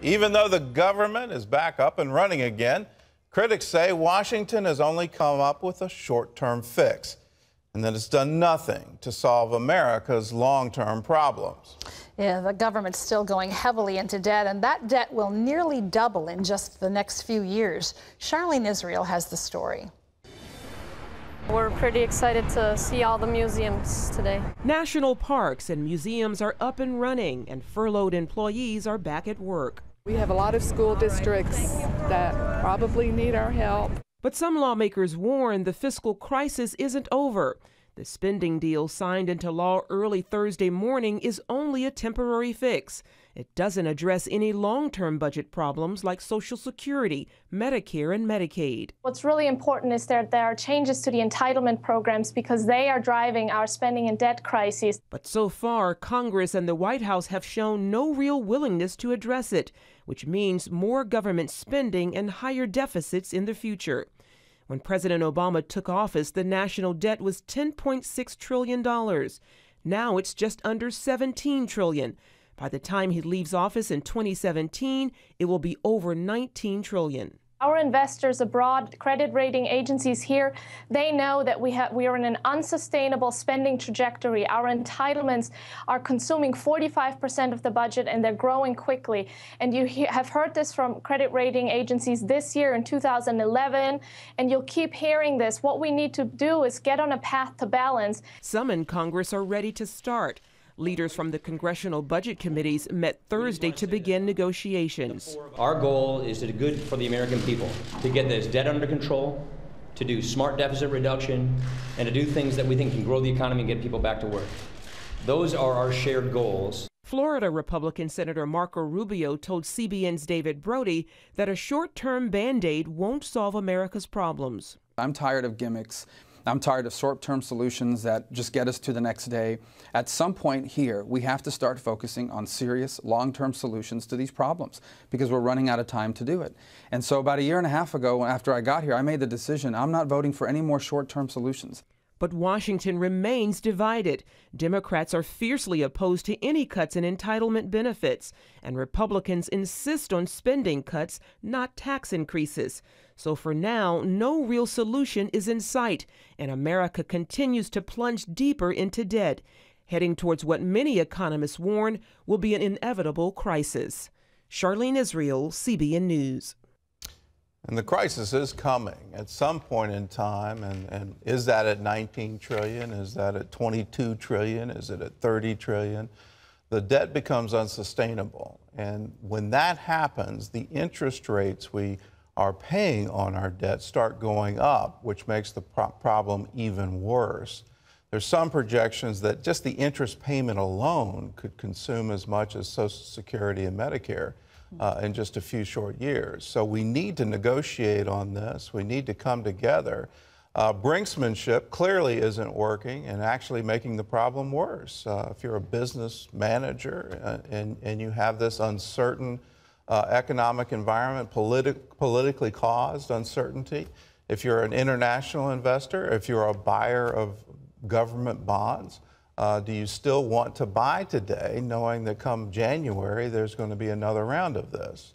Even though the government is back up and running again, critics say Washington has only come up with a short-term fix and that it's done nothing to solve America's long-term problems. Yeah, the government's still going heavily into debt, and that debt will nearly double in just the next few years. Charlene Israel has the story. We're pretty excited to see all the museums today. National parks and museums are up and running, and furloughed employees are back at work. We have a lot of school districts that probably need our help. But some lawmakers warn the fiscal crisis isn't over. The spending deal signed into law early Thursday morning is only a temporary fix. It doesn't address any long-term budget problems like Social Security, Medicare, and Medicaid. What's really important is that there are changes to the entitlement programs because they are driving our spending and debt crises. But so far, Congress and the White House have shown no real willingness to address it, which means more government spending and higher deficits in the future. When President Obama took office, the national debt was $10.6 trillion. Now it's just under $17 trillion. By the time he leaves office in 2017, it will be over $19 trillion. Our investors abroad, credit rating agencies here, they know that we are in an unsustainable spending trajectory. Our entitlements are consuming 45% of the budget, and they're growing quickly. And you have heard this from credit rating agencies this year in 2011, and you'll keep hearing this. What we need to do is get on a path to balance. Some in Congress are ready to start. Leaders from the congressional budget committees met Thursday to begin negotiations. Our goal is to do good for the American people, to get this debt under control, to do smart deficit reduction, and to do things that we think can grow the economy and get people back to work. Those are our shared goals. Florida Republican Senator Marco Rubio told CBN's David Brody that a short-term Band-Aid won't solve America's problems. I'm tired of gimmicks. I'm tired of short-term solutions that just get us to the next day. At some point here, we have to start focusing on serious, long-term solutions to these problems because we're running out of time to do it. And so about a year and a half ago, after I got here, I made the decision I'm not voting for any more short-term solutions. But Washington remains divided. Democrats are fiercely opposed to any cuts in entitlement benefits, and Republicans insist on spending cuts, not tax increases. So for now, no real solution is in sight, and America continues to plunge deeper into debt, heading towards what many economists warn will be an inevitable crisis. Charlene Israel, CBN News. And the crisis is coming at some point in time. And is that at 19 trillion? Is that at 22 trillion? Is it at 30 trillion? The debt becomes unsustainable. And when that happens, the interest rates we are paying on our debt start going up, which makes the problem even worse. There's some projections that just the interest payment alone could consume as much as Social Security and Medicare in just a few short years. So we need to negotiate on this. We need to come together. Brinksmanship clearly isn't working and actually making the problem worse. If you're a business manager and you have this uncertain economic environment, politically caused uncertainty, if you're an international investor, if you're a buyer of government bonds, do you still want to buy today, knowing that come January there's going to be another round of this?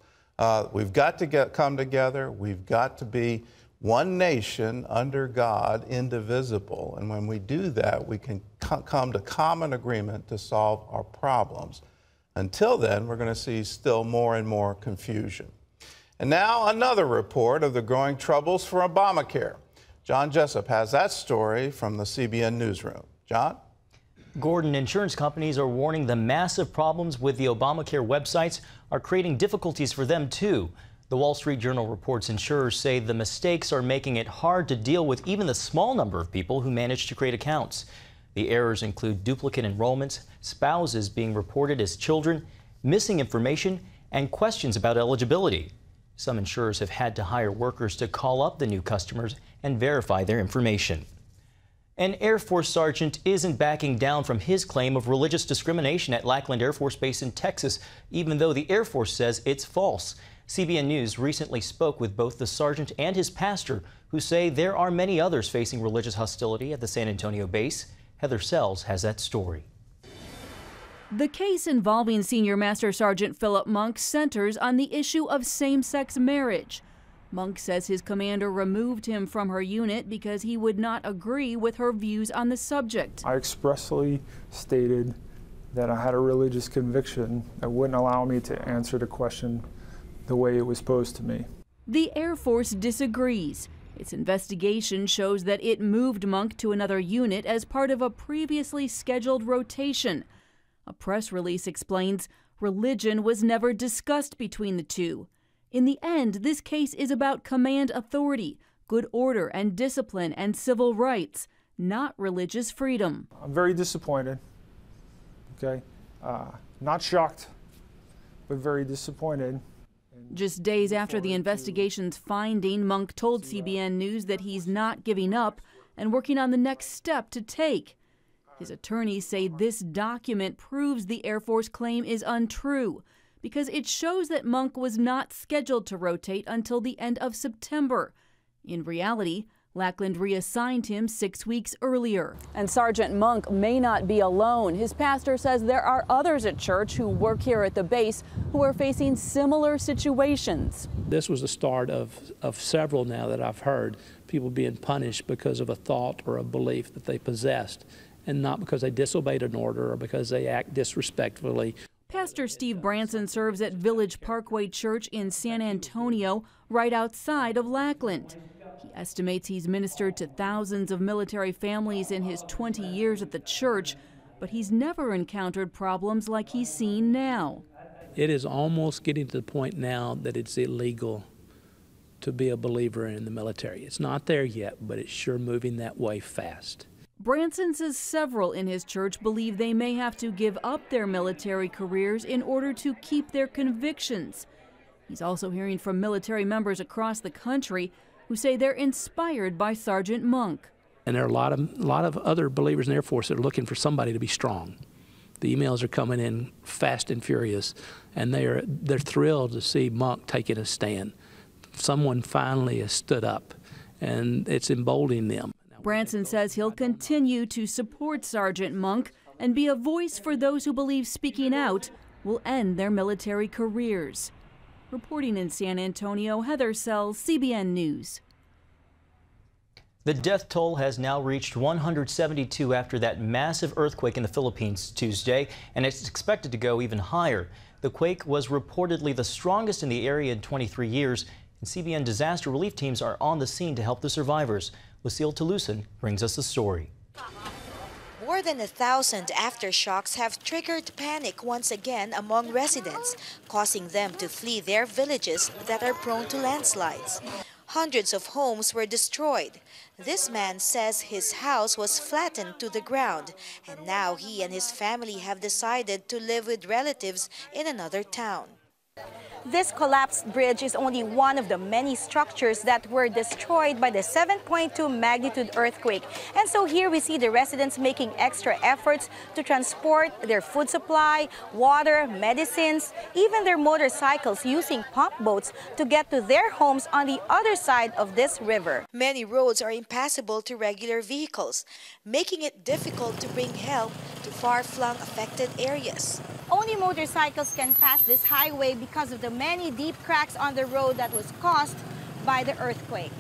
We've got to come together. We've got to be one nation under God, indivisible. And when we do that, we can come to common agreement to solve our problems. Until then, we're going to see still more and more confusion. And now another report of the growing troubles for Obamacare. John Jessup has that story from the CBN newsroom. John? Gordon, insurance companies are warning the massive problems with the Obamacare websites are creating difficulties for them too. The Wall Street Journal reports insurers say the mistakes are making it hard to deal with even the small number of people who manage to create accounts. The errors include duplicate enrollments, spouses being reported as children, missing information, and questions about eligibility. Some insurers have had to hire workers to call up the new customers and verify their information. An Air Force sergeant isn't backing down from his claim of religious discrimination at Lackland Air Force Base in Texas, even though the Air Force says it's false. CBN News recently spoke with both the sergeant and his pastor, who say there are many others facing religious hostility at the San Antonio base. Heather Sells has that story. The case involving Senior Master Sergeant Philip Monk centers on the issue of same-sex marriage. Monk says his commander removed him from her unit because he would not agree with her views on the subject. I expressly stated that I had a religious conviction that wouldn't allow me to answer the question the way it was posed to me. The Air Force disagrees. Its investigation shows that it moved Monk to another unit as part of a previously scheduled rotation. A press release explains religion was never discussed between the two. In the end, this case is about command authority, good order and discipline, and civil rights, not religious freedom. I'm very disappointed, okay? Not shocked, but very disappointed. Just days after the investigation's finding, Monk told CBN News that he's not giving up and working on the next step to take. His attorneys say this document proves the Air Force claim is untrue because it shows that Monk was not scheduled to rotate until the end of September. In reality, Lackland reassigned him 6 weeks earlier. And Sergeant Monk may not be alone. His pastor says there are others at church who work here at the base who are facing similar situations. This was the start of several now that I've heard, people being punished because of a thought or a belief that they possessed, and not because they disobeyed an order or because they act disrespectfully. Pastor Steve Branson serves at Village Parkway Church in San Antonio, right outside of Lackland. He estimates he's ministered to thousands of military families in his 20 years at the church, but he's never encountered problems like he's seen now. It is almost getting to the point now that it's illegal to be a believer in the military. It's not there yet, but it's sure moving that way fast. Branson says several in his church believe they may have to give up their military careers in order to keep their convictions. He's also hearing from military members across the country who say they're inspired by Sergeant Monk. And there are a lot of other believers in the Air Force that are looking for somebody to be strong. The emails are coming in fast and furious, and they're thrilled to see Monk taking a stand. Someone finally has stood up, and it's emboldening them. Branson says he'll continue to support Sergeant Monk and be a voice for those who believe speaking out will end their military careers. Reporting in San Antonio, Heather Sells, CBN News. The death toll has now reached 172 after that massive earthquake in the Philippines Tuesday, and it's expected to go even higher. The quake was reportedly the strongest in the area in 23 years, and CBN disaster relief teams are on the scene to help the survivors. Lucille Toulousan brings us the story. More than 1,000 aftershocks have triggered panic once again among residents, causing them to flee their villages that are prone to landslides. Hundreds of homes were destroyed. This man says his house was flattened to the ground, and now he and his family have decided to live with relatives in another town. This collapsed bridge is only one of the many structures that were destroyed by the 7.2 magnitude earthquake. And so here we see the residents making extra efforts to transport their food supply, water, medicines, even their motorcycles using pump boats to get to their homes on the other side of this river. Many roads are impassable to regular vehicles, making it difficult to bring help to far-flung affected areas. Only motorcycles can pass this highway because of the many deep cracks on the road that was caused by the earthquake.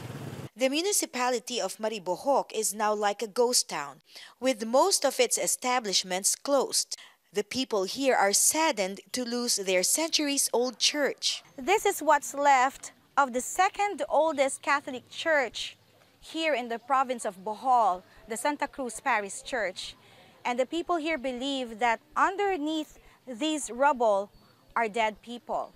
The municipality of Maribojoc is now like a ghost town, with most of its establishments closed. The people here are saddened to lose their centuries-old church. This is what's left of the second oldest Catholic church here in the province of Bohol, the Santa Cruz Parish Church. And the people here believe that underneath these rubble are dead people.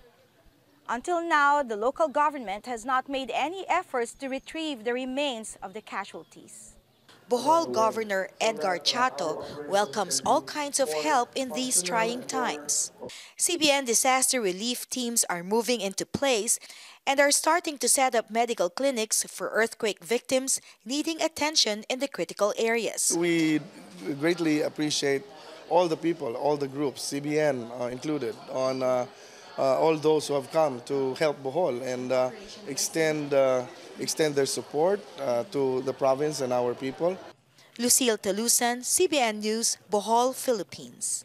Until now, the local government has not made any efforts to retrieve the remains of the casualties. Bohol Governor Edgar Chato welcomes all kinds of help in these trying times. CBN disaster relief teams are moving into place and are starting to set up medical clinics for earthquake victims needing attention in the critical areas. We greatly appreciate all the people, all the groups, CBN included, on all those who have come to help Bohol and extend their support to the province and our people. Lucille Toulousan, CBN News, Bohol, Philippines.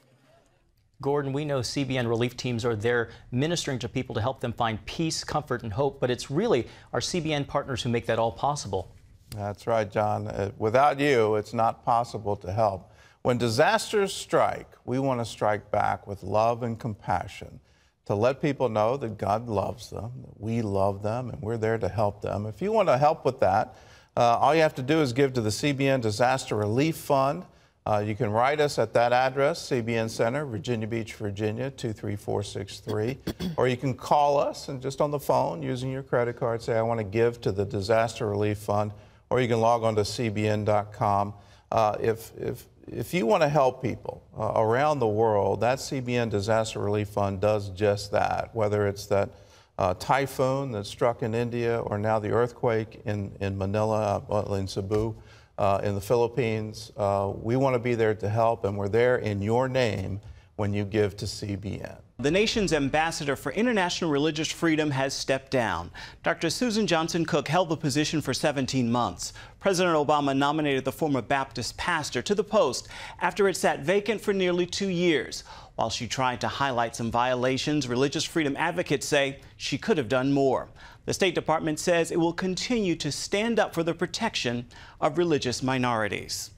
Gordon, we know CBN relief teams are there ministering to people to help them find peace, comfort, and hope, but it's really our CBN partners who make that all possible. That's right, John. Without you, it's not possible to help. When disasters strike, we want to strike back with love and compassion to let people know that God loves them, that we love them, and we're there to help them. If you want to help with that, all you have to do is give to the CBN Disaster Relief Fund. You can write us at that address, CBN Center, Virginia Beach, Virginia, 23463. Or you can call us and just on the phone using your credit card say, I want to give to the Disaster Relief Fund. Or you can log on to cbn.com. If you want to help people around the world, that CBN Disaster Relief Fund does just that, whether it's that typhoon that struck in India or now the earthquake in Manila, in Cebu, in the Philippines. We want to be there to help, and we're there in your name when you give to CBN. The nation's ambassador for international religious freedom has stepped down. Dr. Susan Johnson Cook held the position for 17 months. President Obama nominated the former Baptist pastor to the post after it sat vacant for nearly 2 years. While she tried to highlight some violations, religious freedom advocates say she could have done more. The State Department says it will continue to stand up for the protection of religious minorities.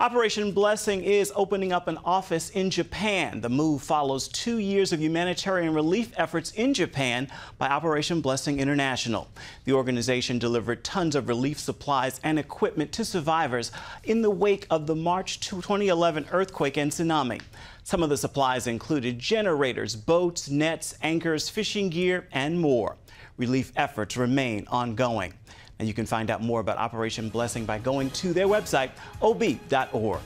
Operation Blessing is opening up an office in Japan. The move follows 2 years of humanitarian relief efforts in Japan by Operation Blessing International. The organization delivered tons of relief supplies and equipment to survivors in the wake of the March 2011 earthquake and tsunami. Some of the supplies included generators, boats, nets, anchors, fishing gear, and more. Relief efforts remain ongoing. And you can find out more about Operation Blessing by going to their website, ob.org.